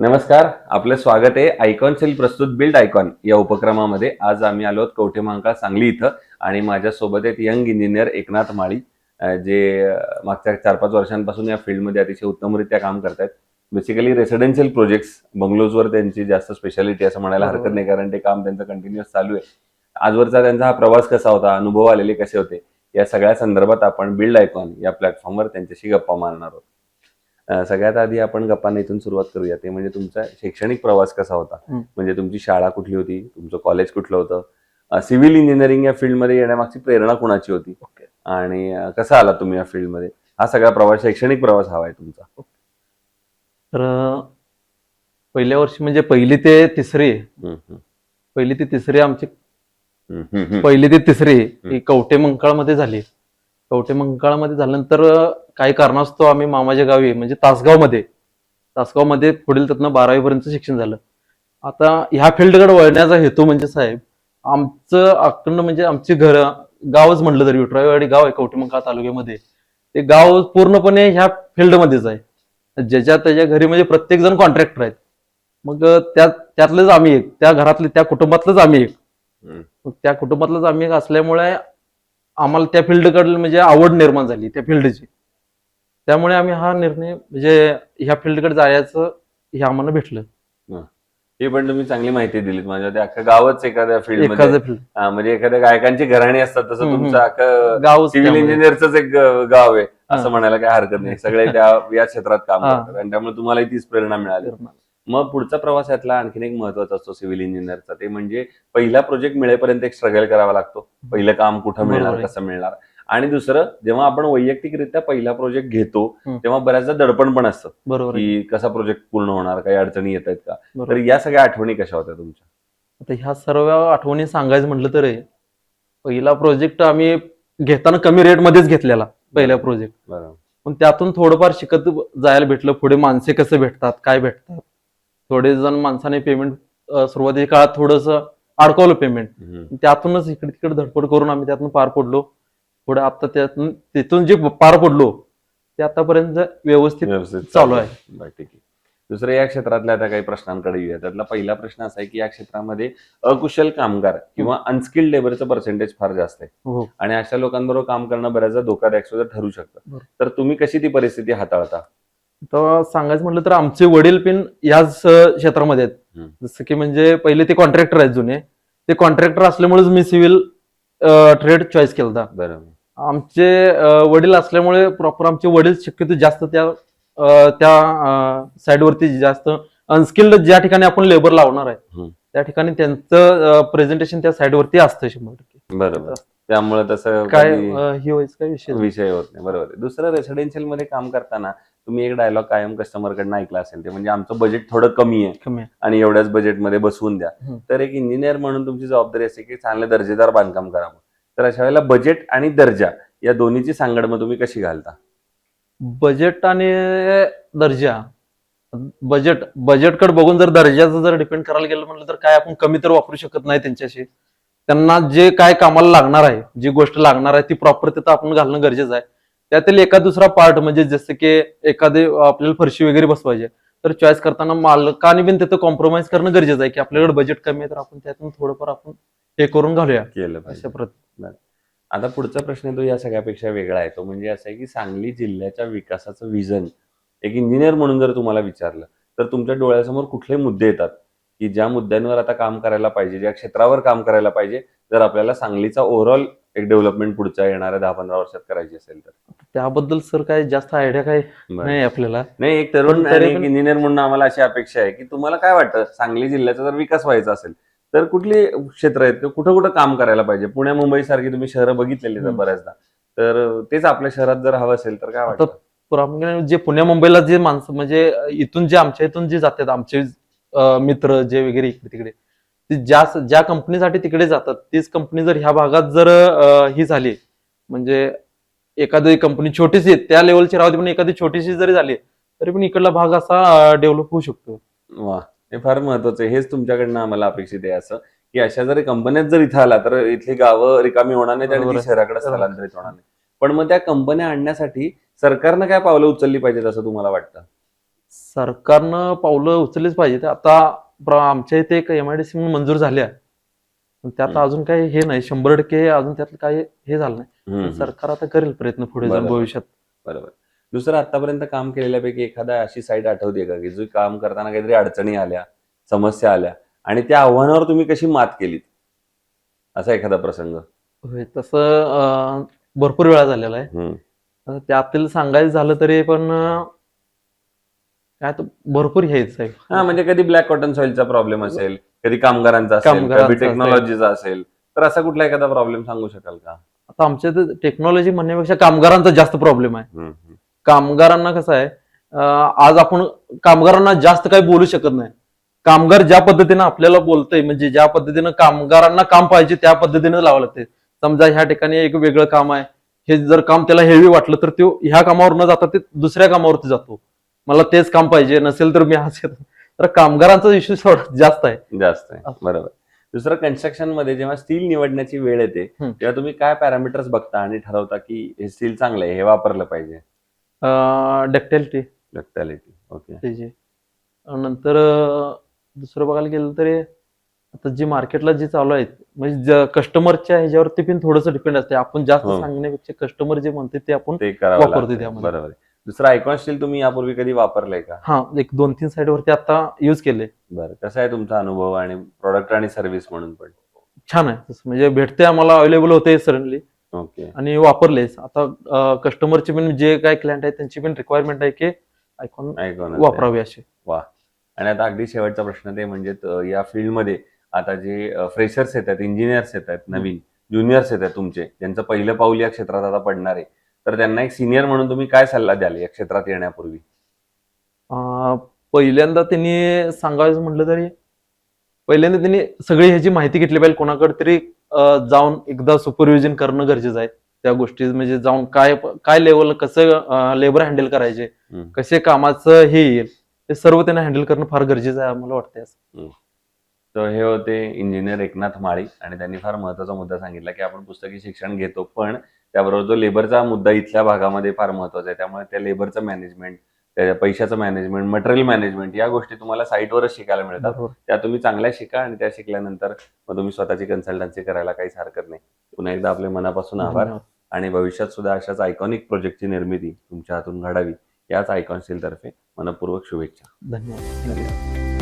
नमस्कार, आपलं स्वागत आहे आयकॉन सेल प्रस्तुत बिल्ड आयकॉन या उपक्रमामध्ये. आज आम्ही आलो कवठेमहांकाळ सांगली इथं आणि माझ्यासोबत आहेत यंग इंजिनियर एकनाथ माळी, जे मागच्या 4-5 वर्षांपासून या फील्डमध्ये अतिशय उत्तमरित्या काम करतात. बेसिकली रेसिडेन्शियल प्रोजेक्ट्स बंगलोजवर त्यांची जास्त स्पेशालिटी असं म्हणायला हरकत नाही, कारण ते काम त्यांचं कंटिन्युअस चालू आहे. आजवरचा त्यांचा हा प्रवास कसा होता, अनुभव आलेले कसे होते, या सगळ्या संदर्भात आपण बिल्ड आयकॉन या प्लॅटफॉर्मवर त्यांच्याशी गप्पा मारणार आहोत. सगळ्यात आधी आपण गप्पांना इथून सुरुवात करूया. ते म्हणजे तुमचा शैक्षणिक प्रवास कसा होता, म्हणजे तुमची शाळा कुठली होती, तुमचं कॉलेज कुठलं होतं, सिव्हिल इंजिनिअरिंग या फील्डमध्ये येण्यामागची प्रेरणा कुणाची होती आणि कसा आला तुम्ही या फील्डमध्ये, हा सगळा प्रवास, शैक्षणिक प्रवास हवा आहे तुमचा. तर पहिल्या वर्षी म्हणजे पहिली ते तिसरी आमची पहिली ते तिसरी ही कवठेमहांकाळमध्ये झाली. कवठेमहांकाळमध्ये झाल्यानंतर काही कारणास्तव आम्ही मामाच्या गावी म्हणजे तासगावमध्ये पुढील त्यातनं 12वी पर्यंत शिक्षण झालं. आता ह्या फील्डकडे वळण्याचा हेतू म्हणजे साहेब, आमचं अखंड म्हणजे आमची गावच म्हटलं तरी विठराईवाडी गाव आहे कवठेमहांकाळ तालुक्यामध्ये. ते गाव पूर्णपणे ह्या फील्डमध्येच आहे. ज्याच्या त्याच्या घरी म्हणजे प्रत्येक जण कॉन्ट्रॅक्टर आहेत. मग त्यातलेच आम्ही एक, त्या घरातले त्या कुटुंबातलंच आम्ही एक. मग त्या कुटुंबातलंच आम्ही एक असल्यामुळे आम्हाला त्या फील्डकडे म्हणजे आवड निर्माण झाली त्या फील्डची. त्यामुळे आम्ही हा निर्णय म्हणजे ह्या फील्डकडे जायचं हे आम्हाला भेटलं. हे पण तुम्ही चांगली माहिती दिलीत. माझ्या ते अख्खं गावच एखाद्या फील्डमध्ये, म्हणजे एखाद्या गायकांची घराणी असतात तसं तुमचं अख्खं गाव सिव्हिल इंजिनियरच एक गाव आहे असं म्हणायला काही हरकत नाही. सगळे या क्षेत्रात काम करतात आणि त्यामुळे तुम्हाला तीच प्रेरणा मिळाली. मग पुढचा प्रवास यातला आणखीन एक महत्वाचा असतो सिव्हिल इंजिनियरचा, ते म्हणजे पहिला प्रोजेक्ट मिळेपर्यंत एक स्ट्रगल करावा लागतो. पहिलं काम कुठं मिळणार, कसं मिळणार, आणि दुसरं जेव्हा आपण वैयक्तिकरित्या पहिला प्रोजेक्ट घेतो तेव्हा बऱ्याचदा दडपण पण असतं की कसा प्रोजेक्ट पूर्ण होणार, काही अडचणी येत आहेत का. तर या सगळ्या आठवणी कशा होत्या तुमच्या? आता ह्या सर्व आठवणी सांगायचं म्हटलं तर पहिला प्रोजेक्ट आम्ही घेताना कमी रेटमध्येच घेतलेला पहिला प्रोजेक्ट. पण त्यातून थोडंफार शिकत जायला भेटलं. पुढे माणसे कसं भेटतात, काय भेटतात. थोडे जण माणसाने पेमेंट सुरुवातीच्या काळात थोडस अडकवलं पेमेंट, त्यातूनच इकडे तिकडे धडपड करून आम्ही त्यातून पार पडलो. पुढे आता तिथून जे पार पडलो ते आतापर्यंत व्यवस्थित चालू आहे. ठीक आहे. दुसरं, या क्षेत्रातल्या आता काही प्रश्नांकडे येऊया. त्यातला पहिला प्रश्न असा आहे की या क्षेत्रामध्ये अकुशल कामगार किंवा अनस्किल्ड लेबरचं पर्सेंटेज फार जास्त आहे आणि अशा लोकांबरोबर काम करणं बऱ्याचदा धोकादायक सुद्धा ठरू शकतं. तर तुम्ही कशी ती परिस्थिती हाताळता? तर सांगायचं म्हटलं तर आमचे वडील पण याच क्षेत्रामध्ये आहेत. जसं की म्हणजे पहिले ते कॉन्ट्रॅक्टर आहेत जुने. ते कॉन्ट्रॅक्टर असल्यामुळेच मी सिव्हिल ट्रेड चॉईस केला. बरोबर. आमचे वडील असल्यामुळे प्रॉपर आमचे वडील शक्यतो जास्त त्या साईडवरती जास्त अनस्किल्ड ज्या ठिकाणी आपण लेबर लावणार आहे त्या ठिकाणी त्यांचं प्रेझेंटेशन त्या साईडवरती असतं 100%. बरोबर. त्यामुळे तसं काय विषय होत नाही. बरोबर. दुसरं, रेसिडेन्शियल मध्ये काम करताना तुम्ही एक डायलॉग कायम कस्टमरकडनं ऐकला असेल, ते म्हणजे आमचं बजेट थोडं कमी आहे आणि एवढ्याच बजेटमध्ये बसवून द्या. तर एक इंजिनियर म्हणून तुमची जबाबदारी असते की चांगलं दर्जेदार बांधकाम करावं. तर अशा वेळेला बजेट आणि दर्जा या दोन्हीची सांगड मग तुम्ही कशी घालता? बजेट आणि दर्जा, बजेटकडे बघून जर दर्जाचं जर डिपेंड करायला गेलं म्हटलं तर काय आपण कमी तर वापरू शकत नाही त्यांच्याशी. त्यांना जे काय कामाला लागणार आहे, जी गोष्ट लागणार आहे ती प्रॉपर तिथं आपण घालणं गरजेचं आहे. त्यातील एका दुसरा पार्ट म्हणजे जसं की एखादी आपल्याला फरशी वगैरे बसवायची तर चॉईस करताना मालकाने पण तिथं कॉम्प्रोमाइज करणं गरजेचं आहे की आपल्याकडे बजेट कमी आहे तर आपण त्यातून थोडंफार आपण हे करून घालूया केलं पाहिजे. आता पुढचा प्रश्न तो या सगळ्यापेक्षा वेगळा आहे. तो म्हणजे असं आहे की सांगली जिल्ह्याच्या विकासाचं विजन एक इंजिनियर म्हणून जर तुम्हाला विचारलं तर तुमच्या डोळ्यासमोर कुठले मुद्दे येतात की ज्या मुद्द्यांवर आता काम करायला पाहिजे, ज्या क्षेत्रावर काम करायला पाहिजे जर आपल्याला सांगलीचा ओव्हरऑल एक डेव्हलपमेंट पुढच्या येणाऱ्या 10-15 वर्षात करायची असेल तर? त्याबद्दल सर काय जास्त आयडिया काय नाही आपल्याला. नाही, एक तरुण आणि एक इंजिनियर म्हणून आम्हाला अशी अपेक्षा आहे की तुम्हाला काय वाटतं, सांगली जिल्ह्याचा जर विकास व्हायचा असेल तर कुठली क्षेत्र आहेत, कुठं कुठं काम करायला पाहिजे? पुण्या मुंबई सारखी तुम्ही शहरं बघितलेली तर बऱ्याचदा, तर तेच आपल्या शहरात जर हवं असेल तर काय वाटतं? जे पुण्या मुंबईला जे माणसं म्हणजे इथून जे आमच्या इथून जे जातात आमचे मित्र जे वगैरे इकडे तिकडे, ते ज्या कंपनीसाठी तिकडे जातात तीच कंपनी जर ह्या भागात जर ही झाली म्हणजे एखादी कंपनी छोटीशी त्या लेवलची राहते पण एखादी छोटीशी जरी झाली तरी पण इकडला भाग असा डेव्हलप होऊ शकतो. वा, हे फार महत्वाचं आहे. हेच तुमच्याकडनं आम्हाला अपेक्षित आहे, असं की अशा जरी कंपन्यात जर इथं आला तर इथली गावं रिकामी होणार नाहीत आणि ती शहराकडे स्थलांतरित होणार नाही. पण मग त्या कंपन्या आणण्यासाठी सरकारनं काय पावलं उचलली पाहिजेत असं तुम्हाला वाटतं? सरकारनं पावलं उचललीच पाहिजे. ते आता आमच्या इथे एक MIDC म्हणून मंजूर झाल्या, पण त्यात हम्म. अजून काही हे नाही, 100% अजून त्यात काही हे झालं नाही. हम्म, पण सरकार आता करेल प्रयत्न पुढे जाऊन बरोबर. भविष्यात. बरोबर. दुसरं आतापर्यंत काम केलेल्यापैकी एखादा अशी साईट आठवते का की जो काम करताना काहीतरी अडचणी आल्या, समस्या आल्या आणि त्या आव्हानावर तुम्ही कशी मात केलीत? असा एखादा प्रसंग? होय, तसं भरपूर वेळा झालेला आहे. हम्म. त्यातील सांगायचं झालं तरी पण काय तर भरपूर हे आहेत साहेब. हा, म्हणजे कधी ब्लॅक कॉटन सॉइलचा प्रॉब्लेम असेल, कधी कामगारांचा असेल, कामगारांचा कधी असेल. टेक्नॉलॉजीचा असेल, तर असा कुठला एखादा प्रॉब्लेम सांगू शकाल का? आता आमच्या इथे टेक्नॉलॉजी म्हणण्यापेक्षा कामगारांचा जास्त प्रॉब्लेम आहे. हम्म. कामगारांना कसं आहे, आज आपण कामगारांना जास्त काही बोलू शकत नाही. कामगार ज्या पद्धतीनं आपल्याला बोलतंय, म्हणजे ज्या पद्धतीनं कामगारांना काम पाहिजे त्या पद्धतीनं लावावं लागते. समजा ह्या ठिकाणी एक वेगळं काम आहे, हे जर काम त्याला हेवी वाटलं तर तो ह्या कामावर न जाता ते दुसऱ्या कामावरती जातो. मला तेच काम पाहिजे, नसेल तर मी असं. तर कामगारांचा इश्यू जास्त आहे. जास्त आहे, बरोबर. दुसरं, कन्स्ट्रक्शन मध्ये जेव्हा स्टील निवडण्याची वेळ येते तेव्हा तुम्ही काय पॅरामीटर्स बघता आणि ठरवता की हे स्टील चांगलं आहे, हे वापरलं पाहिजे? डक्टॅलिटी डक्टॅलिटी. ओके. त्याची. नंतर दुसरं बघायला गेलं तरी आता जी मार्केटला जी चालू आहेत, म्हणजे कस्टमरच्या ह्याच्यावरती पण थोडंसं डिपेंड असते. आपण जास्त हो. सांगण्यापेक्षा कस्टमर जे म्हणते ते आपण ते करावं वापरतो लागतं. त्यामध्ये. बरोबर आहे. दुसरं, आयकॉन स्टील तुम्ही यापूर्वी कधी वापरलंय का? हा, एक 2-3 साईड वरती आता युज केले. बरं, कसा आहे तुमचा अनुभव आणि प्रोडक्ट आणि सर्व्हिस म्हणून पण? छान आहे. तसं म्हणजे भेटते आम्हाला, अवेलेबल होते सडनली ओके. आणि वापरलेच. आता कस्टमरची पण जे काय क्लायंट आहेत त्यांची पण रिक्वायरमेंट आहे की आयकॉन आयकॉन वापरावी अशी. वा. आणि आता अगदी शेवटचा प्रश्न ते म्हणजे या फील्डमध्ये आता जे फ्रेशर्स येतात, इंजिनियर्स येतात, नवीन ज्युनियर्स येतात तुमचे, ज्यांचं पहिलं पाऊल या क्षेत्रात आता पडणार आहे, तर त्यांना एक सिनियर म्हणून तुम्ही काय सल्ला द्याल या क्षेत्रात येण्यापूर्वी? पहिल्यांदा त्यांनी सांगायचं म्हटलं तरी पहिल्यांदा त्यांनी सगळी ह्याची माहिती घेतली पाहिजे. कोणाकडे तरी जाऊन एकदा सुपरविजन करणं गरजेचं आहे. त्या गोष्टी म्हणजे जाऊन काय लेवल, कसं लेबर हँडल करायचे, कसे कामाचं हे येईल, ते सर्व त्यांना हँडल करणं फार गरजेचं आहे मला वाटतंय असं. तर हे होते इंजिनियर एकनाथ माळी आणि त्यांनी फार महत्त्वाचा मुद्दा सांगितला की आपण पुस्तकी शिक्षण घेतो, पण त्याबरोबर जो लेबरचा मुद्दा इथल्या भागामध्ये फार महत्त्वाचा आहे. त्यामुळे त्या लेबरचं मॅनेजमेंट, त्या पैशाचं मॅनेजमेंट, मटेरियल मॅनेजमेंट या गोष्टी तुम्हाला साईटवरच शिकायला मिळतात. बरोबर. त्या तुम्ही चांगल्या शिका आणि त्या शिकल्यानंतर मग तुम्ही स्वतःची कन्सल्टन्सी करायला काहीच हरकत नाही. पुन्हा एकदा आपले मनापासून आभार धन्यवाद. आणि भविष्यात सुद्धा अशाच आयकॉनिक प्रोजेक्टची निर्मिती तुमच्या हातून घडावी याच आयकॉन स्टील तर्फे मनपूर्वक शुभेच्छा. धन्यवाद.